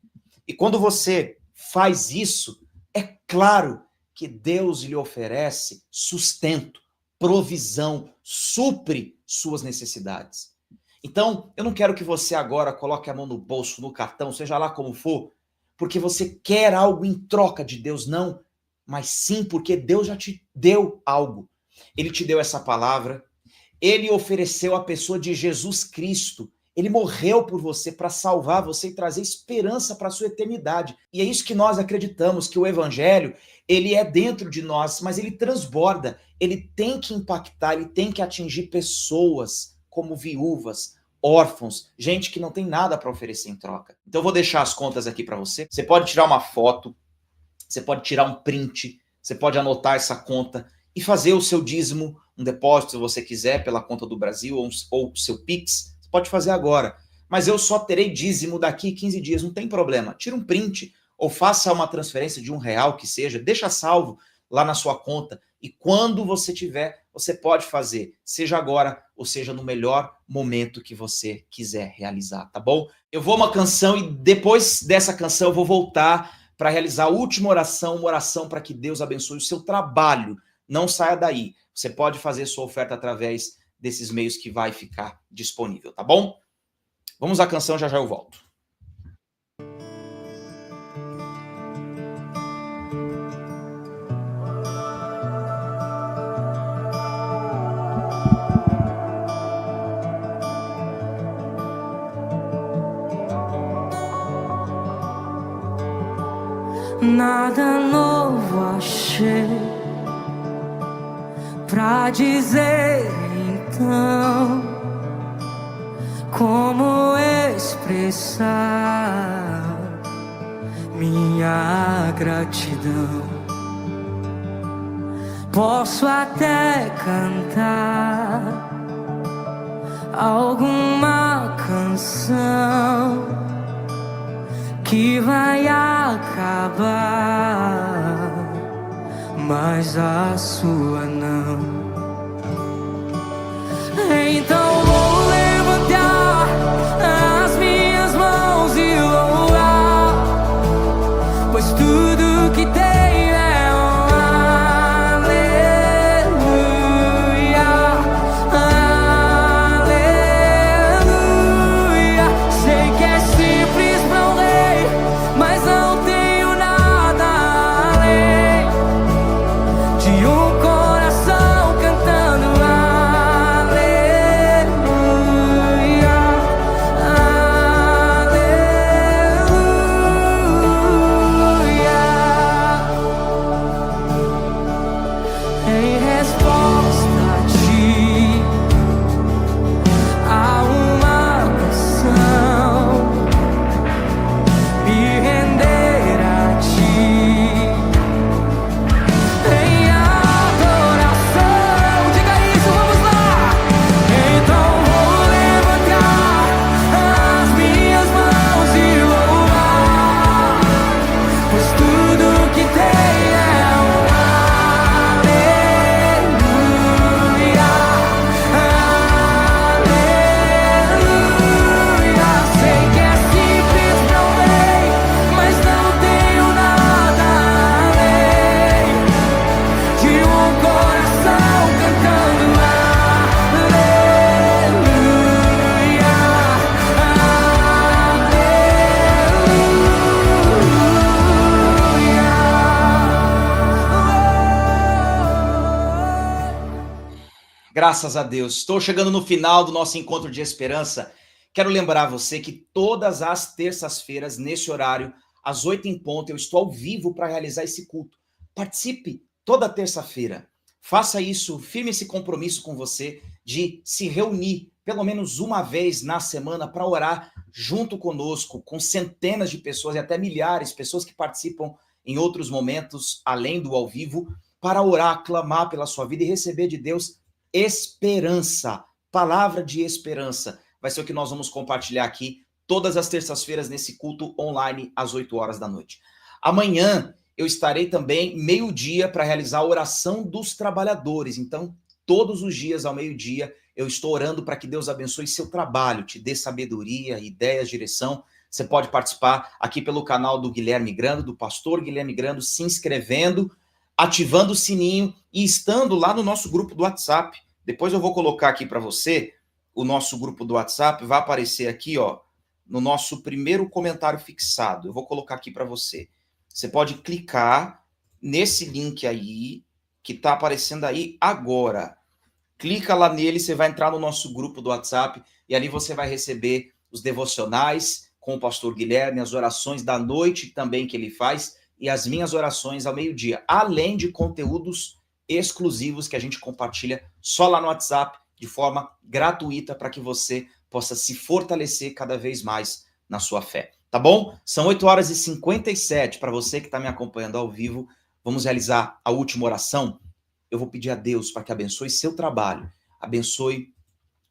E quando você faz isso, é claro que Deus lhe oferece sustento, provisão, supre suas necessidades. Então, eu não quero que você agora coloque a mão no bolso, no cartão, seja lá como for, porque você quer algo em troca de Deus, não, mas sim porque Deus já te deu algo. Ele te deu essa palavra, ele ofereceu a pessoa de Jesus Cristo, ele morreu por você para salvar você e trazer esperança para a sua eternidade. E é isso que nós acreditamos, que o evangelho, ele é dentro de nós, mas ele transborda, ele tem que impactar, ele tem que atingir pessoas como viúvas, órfãos, gente que não tem nada para oferecer em troca. Então eu vou deixar as contas aqui para você. Você pode tirar uma foto, você pode tirar um print, você pode anotar essa conta e fazer o seu dízimo, um depósito, se você quiser, pela conta do Brasil ou seu Pix, você pode fazer agora. Mas eu só terei dízimo daqui 15 dias, não tem problema. Tira um print ou faça uma transferência de R$1 que seja, deixa salvo lá na sua conta. E quando você tiver, você pode fazer, seja agora ou seja no melhor momento que você quiser realizar, tá bom? Eu vou uma canção e depois dessa canção eu vou voltar para realizar a última oração, uma oração para que Deus abençoe o seu trabalho. Não saia daí. Você pode fazer sua oferta através desses meios que vai ficar disponível, tá bom? Vamos à canção, já já eu volto. Nada novo achei pra dizer então, como expressar minha gratidão. Posso até cantar alguma canção que vai acabar mas a sua não. Então vou levantar as minhas mãos e louvar, pois tudo que tenho é um aleluia, aleluia. Sei que é simples pra um rei, mas não tenho nada além de um coração cantando aleluia, aleluia. Em resposta a ti, há uma canção, me render a ti. Em adoração, diga isso, vamos lá. Então vou levantar as minhas mãos e louvar, pois tudo que tem é um aleluia, aleluia. Sei que é simples pra um rei, mas não tenho nada além de um coração cantando aleluia, aleluia. Graças a Deus. Estou chegando no final do nosso encontro de esperança. Quero lembrar você que todas as terças-feiras, nesse horário, às 8 em ponto, eu estou ao vivo para realizar esse culto. Participe toda terça-feira. Faça isso, firme esse compromisso com você de se reunir pelo menos uma vez na semana para orar junto conosco, com centenas de pessoas e até milhares de pessoas que participam em outros momentos, além do ao vivo, para orar, clamar pela sua vida e receber de Deus esperança, palavra de esperança. Vai ser o que nós vamos compartilhar aqui todas as terças-feiras nesse culto online às 8 horas da noite. Amanhã eu estarei também meio-dia para realizar a oração dos trabalhadores. Então, todos os dias ao meio-dia eu estou orando para que Deus abençoe seu trabalho, te dê sabedoria, ideias, direção. Você pode participar aqui pelo canal do Guilherme Grando, do pastor Guilherme Grando, se inscrevendo, ativando o sininho e estando lá no nosso grupo do WhatsApp. Depois eu vou colocar aqui para você o nosso grupo do WhatsApp, vai aparecer aqui, ó, no nosso primeiro comentário fixado. Eu vou colocar aqui para você. Você pode clicar nesse link aí, que está aparecendo aí agora. Clica lá nele, você vai entrar no nosso grupo do WhatsApp e ali você vai receber os devocionais com o pastor Guilherme, as orações da noite também que ele faz e as minhas orações ao meio-dia, além de conteúdos exclusivos que a gente compartilha só lá no WhatsApp, de forma gratuita, para que você possa se fortalecer cada vez mais na sua fé. Tá bom? São 8 horas e 57 para você que está me acompanhando ao vivo. Vamos realizar a última oração. Eu vou pedir a Deus para que abençoe seu trabalho, abençoe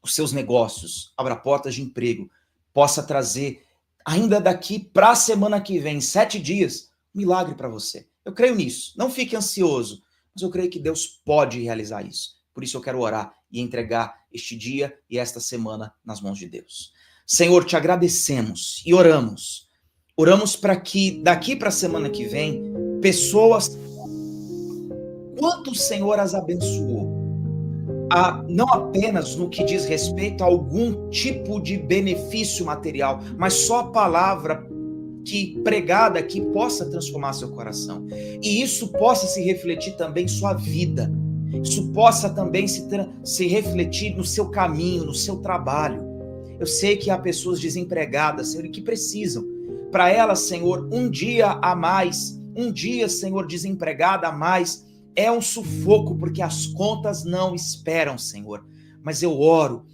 os seus negócios, abra portas de emprego, possa trazer, ainda daqui para a semana que vem, 7 dias, um milagre para você. Eu creio nisso. Não fique ansioso, mas eu creio que Deus pode realizar isso. Por isso eu quero orar e entregar este dia e esta semana nas mãos de Deus. Senhor, te agradecemos e oramos. Oramos para que daqui para a semana que vem, pessoas, quanto o Senhor as abençoou, não apenas no que diz respeito a algum tipo de benefício material, mas só a palavra que pregada aqui possa transformar seu coração. E isso possa se refletir também em sua vida. Isso possa também se refletir no seu caminho, no seu trabalho. Eu sei que há pessoas desempregadas, Senhor, e que precisam. Para elas, Senhor, um dia a mais, um dia, Senhor, desempregada a mais, é um sufoco, porque as contas não esperam, Senhor. Mas eu oro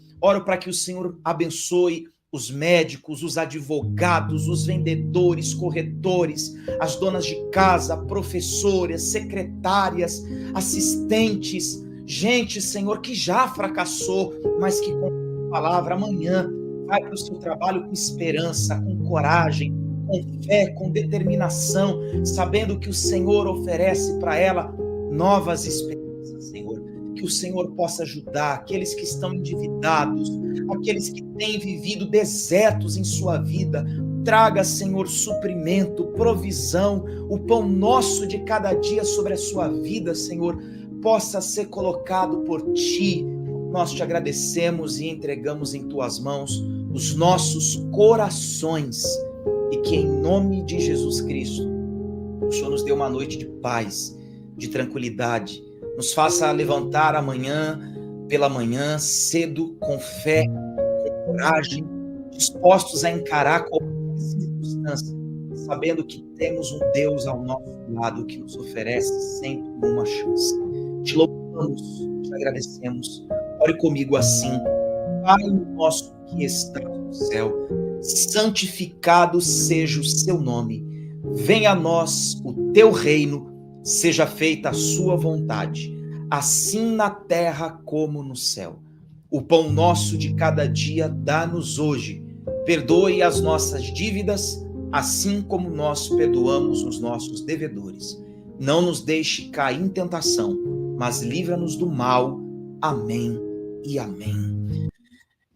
para que o Senhor abençoe os médicos, os advogados, os vendedores, corretores, as donas de casa, professoras, secretárias, assistentes, gente, Senhor, que já fracassou, mas que com a palavra amanhã vai para o seu trabalho com esperança, com coragem, com fé, com determinação, sabendo que o Senhor oferece para ela novas esperanças, Senhor. Que o Senhor possa ajudar aqueles que estão endividados, aqueles que têm vivido desertos em sua vida. Traga, Senhor, suprimento, provisão, o pão nosso de cada dia sobre a sua vida, Senhor, possa ser colocado por Ti. Nós te agradecemos e entregamos em Tuas mãos os nossos corações e que em nome de Jesus Cristo, o Senhor nos dê uma noite de paz, de tranquilidade, nos faça levantar amanhã, pela manhã, cedo, com fé, com coragem, dispostos a encarar qualquer circunstância, sabendo que temos um Deus ao nosso lado que nos oferece sempre uma chance. Te louvamos, te agradecemos. Ore comigo assim. Pai nosso que estás no céu, santificado seja o seu nome. Venha a nós o teu reino, seja feita a sua vontade, assim na terra como no céu. O pão nosso de cada dia dá-nos hoje. Perdoe as nossas dívidas, assim como nós perdoamos os nossos devedores. Não nos deixe cair em tentação, mas livra-nos do mal. Amém e amém.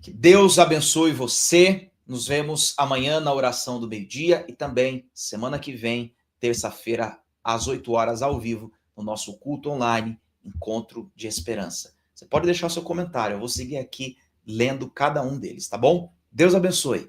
Que Deus abençoe você. Nos vemos amanhã na oração do meio-dia e também semana que vem, terça-feira, às 8 horas, ao vivo, no nosso culto online, Encontro de Esperança. Você pode deixar o seu comentário, eu vou seguir aqui lendo cada um deles, tá bom? Deus abençoe.